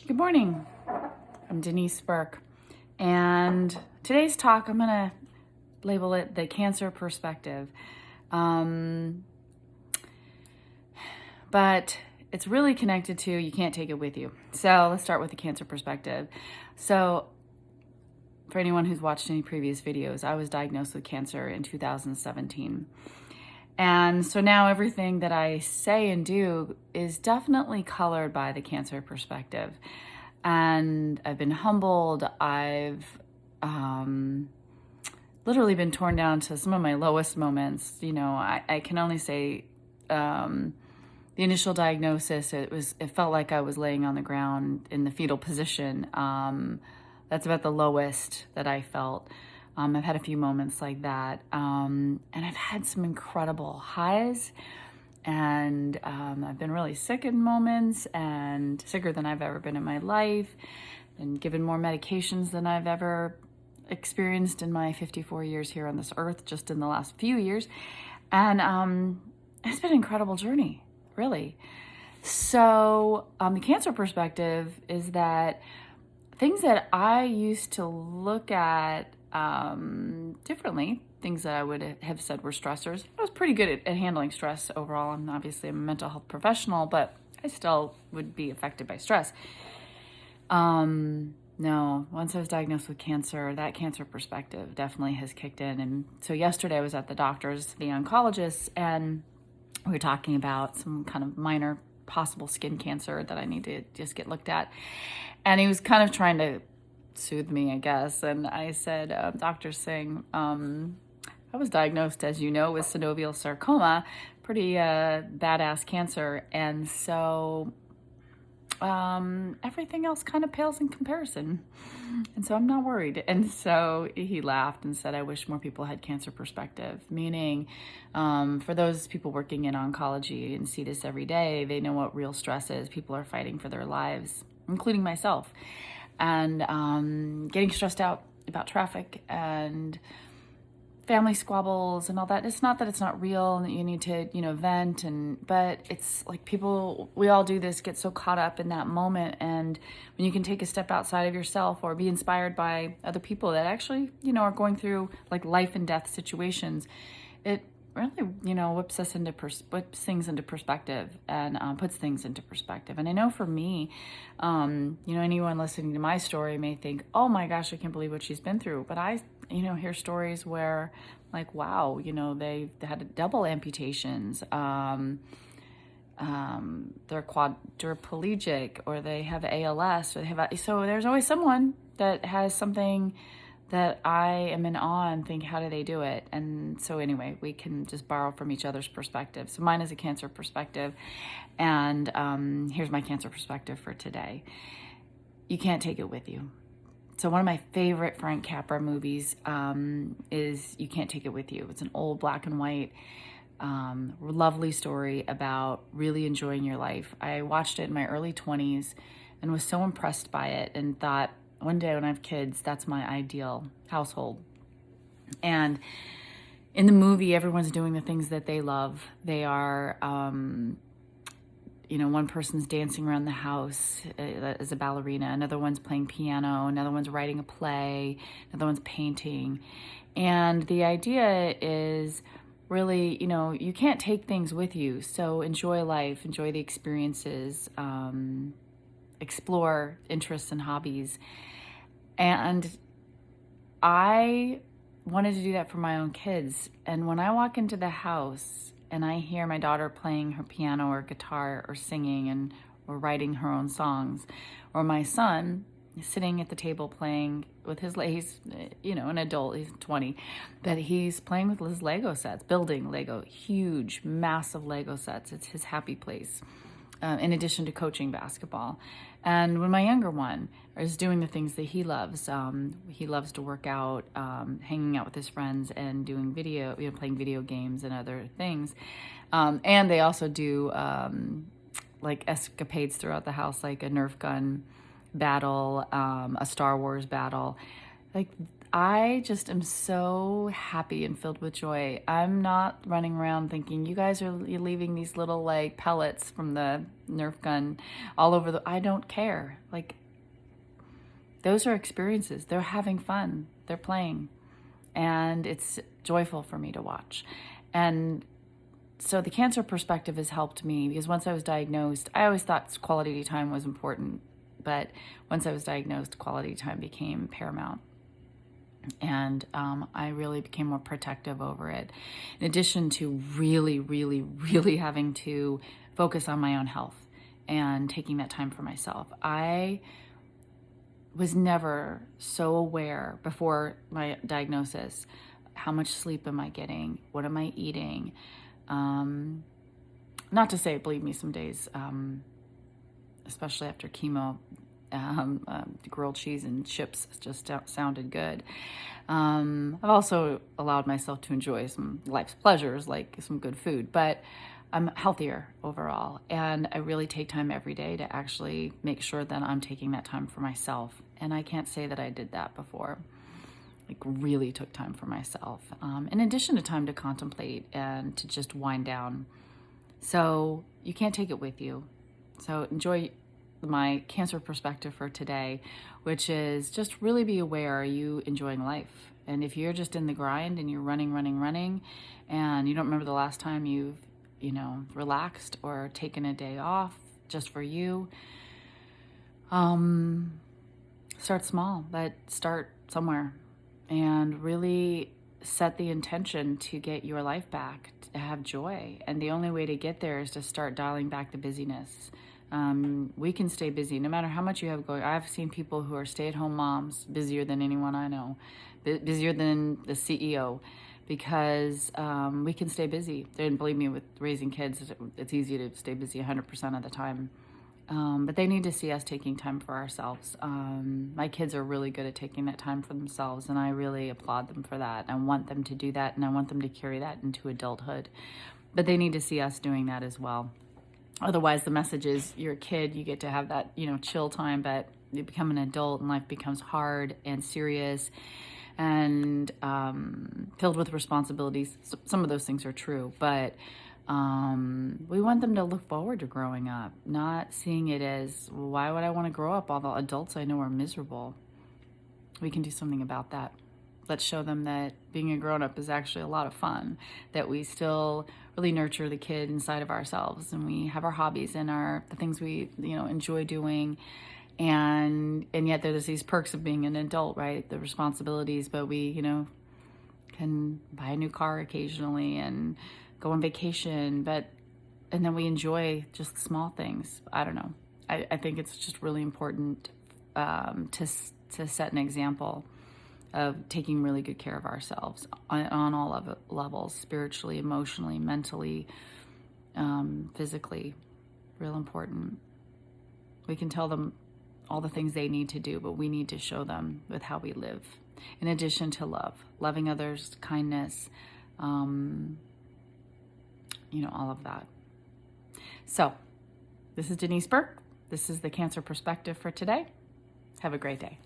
Good morning. I'm Denise Burke, and today's talk, I'm going to label it the cancer perspective. But it's really connected to you can't take it with you. So let's start with the cancer perspective. So for anyone who's watched any previous videos, I was diagnosed with cancer in 2017. And so now everything that I say and do is definitely colored by the cancer perspective. And I've been humbled. I've literally been torn down to some of my lowest moments. You know, I can only say the initial diagnosis, it felt like I was laying on the ground in the fetal position. That's about the lowest that I felt. I've had a few moments like that. And I've had some incredible highs. And I've been really sick in moments, and sicker than I've ever been in my life, and given more medications than I've ever experienced in my 54 years here on this earth, just in the last few years. And it's been an incredible journey, really. So the cancer perspective is that things that I used to look at differently, things that I would have said were stressors. I was pretty good at handling stress overall. I'm obviously a mental health professional, but I still would be affected by stress. No, once I was diagnosed with cancer, that cancer perspective definitely has kicked in. And so yesterday I was at the doctor's, the oncologist, and we were talking about some kind of minor possible skin cancer that I need to just get looked at. And he was kind of trying to soothe me, I guess. And I said, Dr. Singh, I was diagnosed, as you know, with synovial sarcoma, pretty badass cancer. And so everything else kind of pales in comparison. And so I'm not worried. And so he laughed and said, I wish more people had cancer perspective, meaning for those people working in oncology and see this every day, they know what real stress is. People are fighting for their lives, including myself, and getting stressed out about traffic and family squabbles and all that. It's not that it's not real and that you need to, vent, but it's like people, we all do this, get so caught up in that moment. And when you can take a step outside of yourself or be inspired by other people that actually, are going through like life and death situations, it really, whips things into perspective and puts things into perspective. And I know for me, anyone listening to my story may think, oh my gosh, I can't believe what she's been through. But I, hear stories where like, wow, they had double amputations, they're quadriplegic, or they have ALS, or so there's always someone that has something that I am in awe and think, how do they do it? And so anyway, we can just borrow from each other's perspective. So mine is a cancer perspective, and here's my cancer perspective for today. You can't take it with you. So one of my favorite Frank Capra movies is You Can't Take It With You. It's an old black and white, lovely story about really enjoying your life. I watched it in my early 20s and was so impressed by it and thought, one day when I have kids, that's my ideal household. And in the movie, everyone's doing the things that they love. They are, one person's dancing around the house as a ballerina, another one's playing piano, another one's writing a play, another one's painting. And the idea is really, you can't take things with you. So enjoy life, enjoy the experiences, explore interests and hobbies. And I wanted to do that for my own kids. And when I walk into the house and I hear my daughter playing her piano or guitar or singing or writing her own songs, or my son sitting at the table playing with he's, an adult, he's 20, but he's playing with his Lego sets, building Lego, huge, massive Lego sets. It's his happy place. In addition to coaching basketball. And when my younger one is doing the things that he loves to work out, hanging out with his friends and doing playing video games and other things. And they also do like escapades throughout the house, like a Nerf gun battle, a Star Wars battle. Like, I just am so happy and filled with joy. I'm not running around thinking you guys are leaving these little like pellets from the Nerf gun all over I don't care. Like, those are experiences. They're having fun. They're playing. And it's joyful for me to watch. And so the cancer perspective has helped me because once I was diagnosed, I always thought quality time was important. But once I was diagnosed, quality time became paramount. And I really became more protective over it. In addition to really, really, really having to focus on my own health and taking that time for myself. I was never so aware before my diagnosis. How much sleep am I getting? What am I eating? Not to say, believe me, some days, especially after chemo, grilled cheese and chips just sounded good. I've also allowed myself to enjoy some life's pleasures, like some good food, but I'm healthier overall. And I really take time every day to actually make sure that I'm taking that time for myself. And I can't say that I did that before. Like, really took time for myself, in addition to time to contemplate and to just wind down. So you can't take it with you. So enjoy my cancer perspective for today, which is just really be aware, are you enjoying life? And if you're just in the grind and you're running, and you don't remember the last time you've, relaxed or taken a day off just for you, start small, but start somewhere and really set the intention to get your life back, to have joy. And the only way to get there is to start dialing back the busyness. We can stay busy no matter how much you have going. I've seen people who are stay-at-home moms busier than anyone I know, busier than the CEO, because we can stay busy. And believe me, with raising kids, it's easy to stay busy 100% of the time. But they need to see us taking time for ourselves. My kids are really good at taking that time for themselves, and I really applaud them for that. I want them to do that, and I want them to carry that into adulthood. But they need to see us doing that as well. Otherwise, the message is you're a kid, you get to have that, chill time, but you become an adult and life becomes hard and serious and filled with responsibilities. So some of those things are true, but we want them to look forward to growing up, not seeing it as, why would I want to grow up? All the adults I know are miserable. We can do something about that. Let's show them that being a grown-up is actually a lot of fun, that we still really nurture the kid inside of ourselves, and we have our hobbies and the things we enjoy doing, and yet there's these perks of being an adult, right? The responsibilities, but we can buy a new car occasionally and go on vacation, and then we enjoy just the small things. I don't know. I think it's just really important to set an example of taking really good care of ourselves on all of levels, spiritually, emotionally, mentally, physically. Real important. We can tell them all the things they need to do, but we need to show them with how we live. In addition to loving others, kindness, all of that. So, this is Denise Burke. This is the Cancer Perspective for today. Have a great day.